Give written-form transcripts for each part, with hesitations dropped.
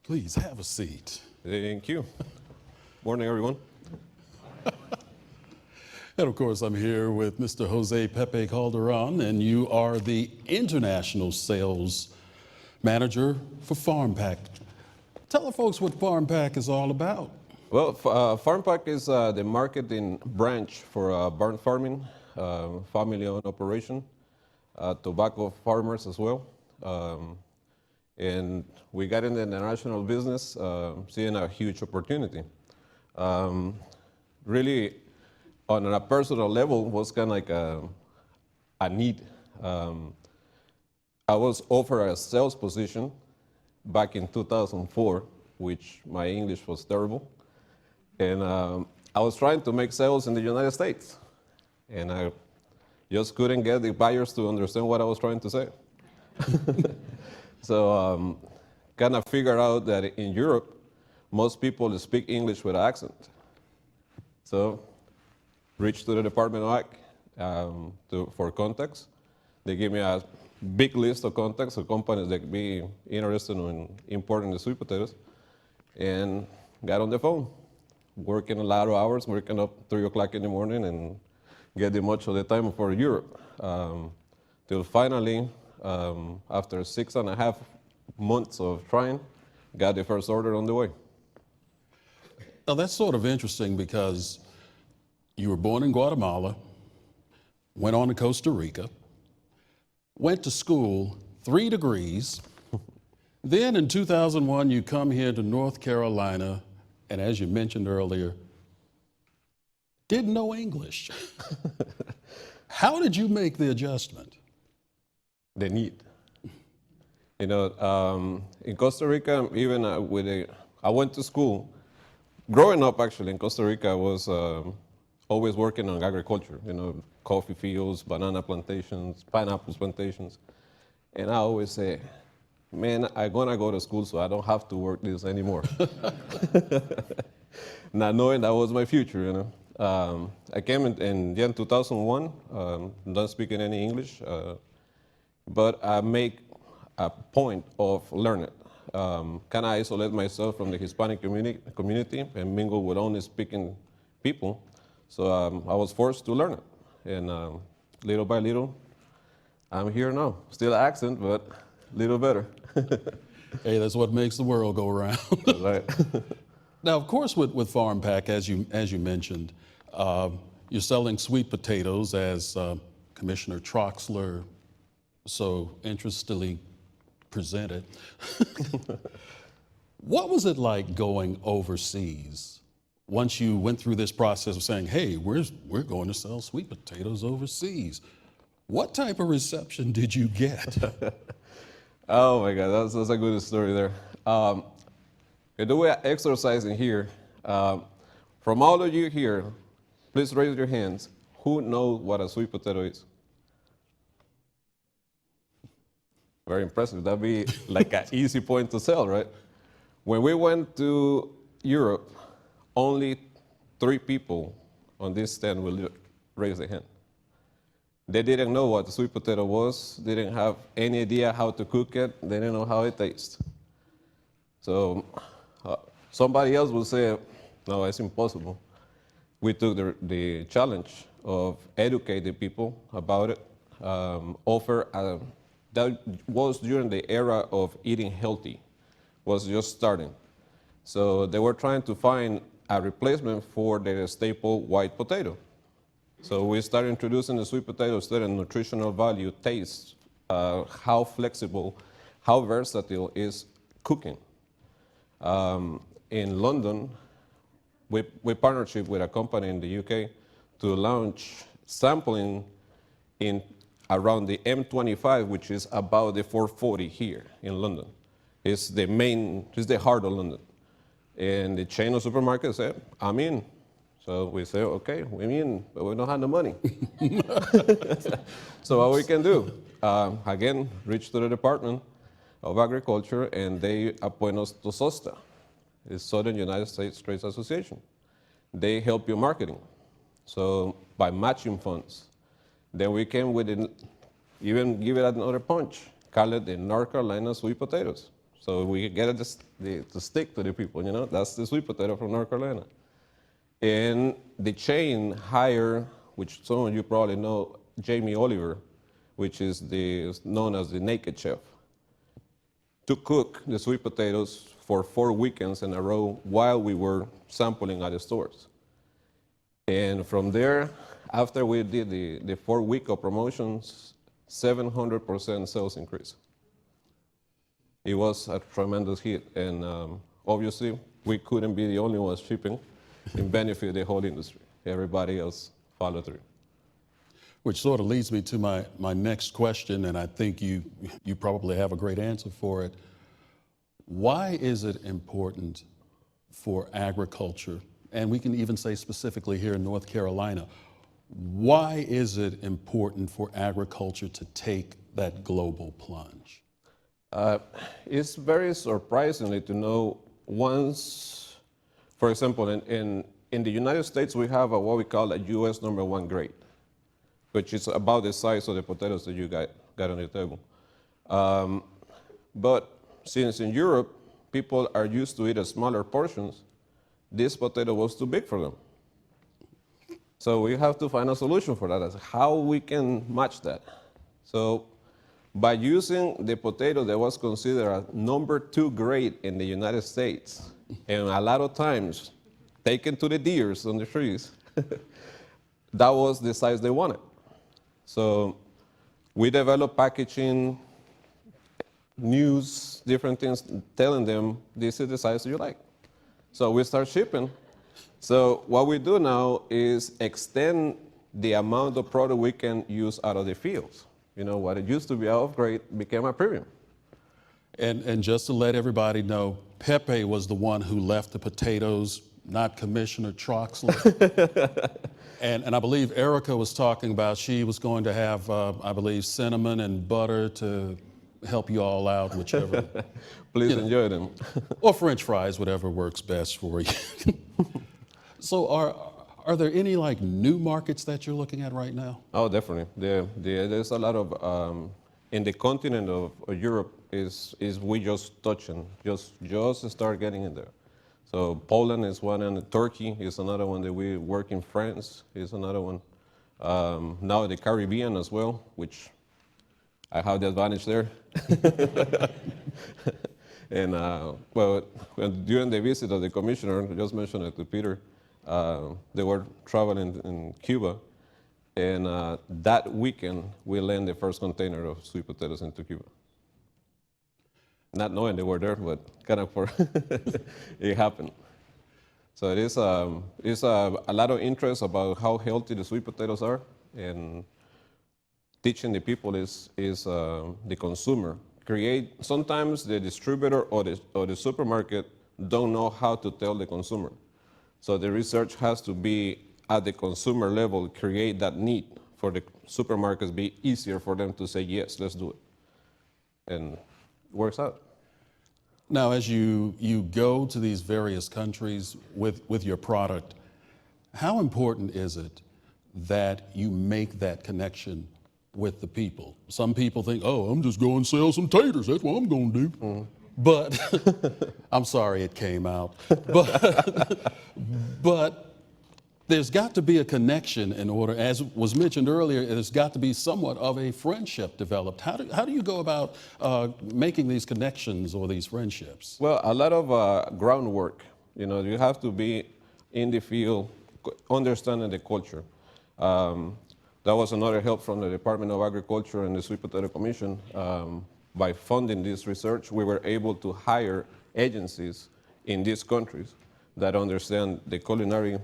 Please have a seat. Thank you. Morning, everyone. And of course, I'm here with Mr. Jose Pepe Calderon, and you are the International Sales Manager for Farm Pak. Tell the folks what Farm Pak is all about. Well, Farm Pak is the marketing branch for barn farming, family-owned operation, tobacco farmers as well. And we got in the international business, seeing a huge opportunity. Really, on a personal level, was kind of like a need. I was offered a sales position back in 2004, which my English was terrible. And I was trying to make sales in the United States. And I just couldn't get the buyers to understand what I was trying to say. So kind of figured out that in Europe, most people speak English with an accent. So reached to the Department of Ag for contacts. They gave me a big list of contacts of companies that could be interested in importing the sweet potatoes, and got on the phone, working a lot of hours, working up 3 o'clock in the morning and getting much of the time for Europe. Till finally, after 6.5 months of trying, got the first order on the way. Now that's sort of interesting because you were born in Guatemala, went on to Costa Rica, went to school 3 degrees. Then in 2001, you come here to North Carolina, and as you mentioned earlier, didn't know English. How did you make the adjustment? The need. You know, in Costa Rica, even I went to school. Growing up, actually, in Costa Rica, I was always working on agriculture, you know, coffee fields, banana plantations, pineapple plantations. And I always say, man, I'm gonna go to school so I don't have to work this anymore. Not knowing that was my future, you know. I came in 2001, not speaking any English, but I make a point of learning. Can I isolate myself from the Hispanic community and mingle with only speaking people? So I was forced to learn it. And little by little, I'm here now. Still accent, but little better. Hey, that's what makes the world go around. Right. Now, of course, with Farm Pak, as you mentioned, you're selling sweet potatoes, as Commissioner Troxler so interestingly presented. What was it like going overseas once you went through this process of saying, hey, we're going to sell sweet potatoes overseas? What type of reception did you get? Oh my God, that's a good story there. The way I exercise in here, from all of you here, please raise your hands. Who knows what a sweet potato is? Very impressive. That'd be like an easy point to sell, right? When we went to Europe, only 3 people on this stand will raise their hand. They didn't know what the sweet potato was, didn't have any idea how to cook it, they didn't know how it tastes. So somebody else will say, no, it's impossible. We took the challenge of educating people about it, that was during the era of eating healthy, was just starting. So they were trying to find a replacement for their staple white potato. So we started introducing the sweet potato, studying nutritional value, taste, how flexible, how versatile is cooking. In London, we partnership with a company in the UK to launch sampling in around the M25, which is about the 440 here in London. It's the heart of London. And the chain of supermarkets said, I'm in. So we say, okay, we're in, but we don't have the money. So what we can do, again, reach to the Department of Agriculture, and they appoint us to SOSTA, the Southern United States Trade Association. They help you marketing. So by matching funds, then we came with even give it another punch, call it the North Carolina sweet potatoes. So we get to stick to the people, you know? That's the sweet potato from North Carolina. And the chain hired, which some of you probably know, Jamie Oliver, which is known as the naked chef, to cook the sweet potatoes for 4 weekends in a row while we were sampling at the stores. And from there, after we did the 4 week of promotions, 700% sales increase. It was a tremendous hit, and obviously we couldn't be the only ones shipping and benefit the whole industry. Everybody else followed through. Which sort of leads me to my next question, and I think you probably have a great answer for it. Why is it important for agriculture, and we can even say specifically here in North Carolina, why is it important for agriculture to take that global plunge? It's very surprisingly to know once, for example, in the United States, we have what we call a US #1 grade, which is about the size of the potatoes that you got on your table. But since in Europe, people are used to eat smaller portions, this potato was too big for them. So we have to find a solution for that, as how we can match that. So by using the potato that was considered a #2 grade in the United States, and a lot of times taken to the deers on the trees, that was the size they wanted. So we developed packaging, news, different things, telling them this is the size you like. So we start shipping. So what we do now is extend the amount of product we can use out of the fields. You know, what it used to be out of grade became a premium. And just to let everybody know, Pepe was the one who left the potatoes, not Commissioner Troxler. and I believe Erica was talking about she was going to have, I believe, cinnamon and butter to help you all out, whichever. Please enjoy them. Or French fries, whatever works best for you. So are there any like new markets that you're looking at right now? Oh, definitely. There's a lot of, in the continent of Europe is we just touching, just start getting in there. So Poland is one, and Turkey is another one that we work in. France is another one. Now the Caribbean as well, which I have the advantage there. And well, during the visit of the commissioner, I just mentioned it to Peter, they were traveling in Cuba, and that weekend we landed the first container of sweet potatoes into Cuba. Not knowing they were there, but kind of it happened. So it's a lot of interest about how healthy the sweet potatoes are, and teaching the people is the consumer. Sometimes the distributor or the supermarket don't know how to tell the consumer. So the research has to be at the consumer level, create that need for the supermarkets, be easier for them to say, yes, let's do it. And it works out. Now, as you go to these various countries with your product, how important is it that you make that connection with the people? Some people think, oh, I'm just going to sell some taters. That's what I'm going to do. Mm-hmm. But I'm sorry it came out. But there's got to be a connection in order, as was mentioned earlier, there's got to be somewhat of a friendship developed. How do you go about making these connections or these friendships? Well, a lot of groundwork. You know, you have to be in the field, understanding the culture. That was another help from the Department of Agriculture and the Sweet Potato Commission. By funding this research, we were able to hire agencies in these countries that understand the culinary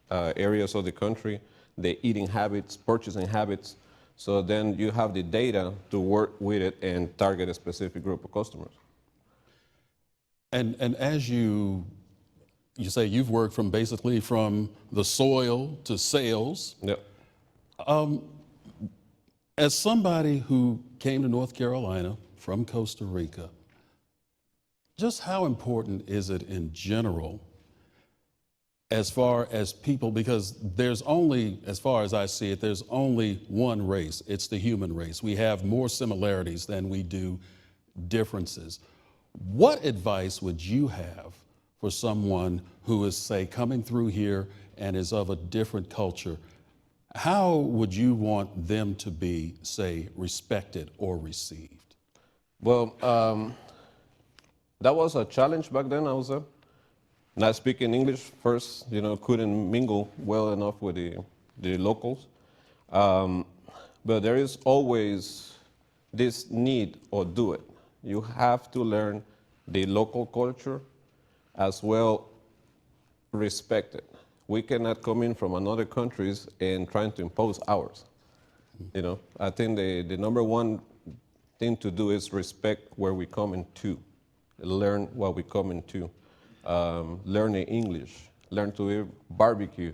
areas of the country, the eating habits, purchasing habits. So then you have the data to work with it and target a specific group of customers. And as you say you've worked from basically from the soil to sales. Yep. As somebody who came to North Carolina from Costa Rica, just how important is it in general as far as people, because there's only, as far as I see it, there's only one race. It's the human race. We have more similarities than we do differences. What advice would you have for someone who is, say, coming through here and is of a different culture? How would you want them to be, say, respected or received? Well, that was a challenge back then, I was not speaking English first, couldn't mingle well enough with the locals. But there is always this need or do it. You have to learn the local culture as well, respect it. We cannot come in from another countries and trying to impose ours. I think the number one thing to do is respect where we come into, learn what we come into, learn the English, learn to eat barbecue,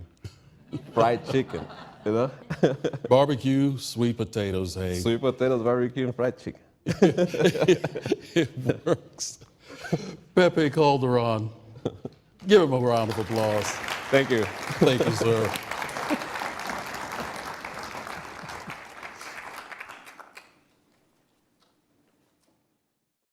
fried chicken, Barbecue, sweet potatoes, hey. Sweet potatoes, barbecue, and fried chicken. It works. Pepe Calderon, give him a round of applause. Thank you. Thank you, sir.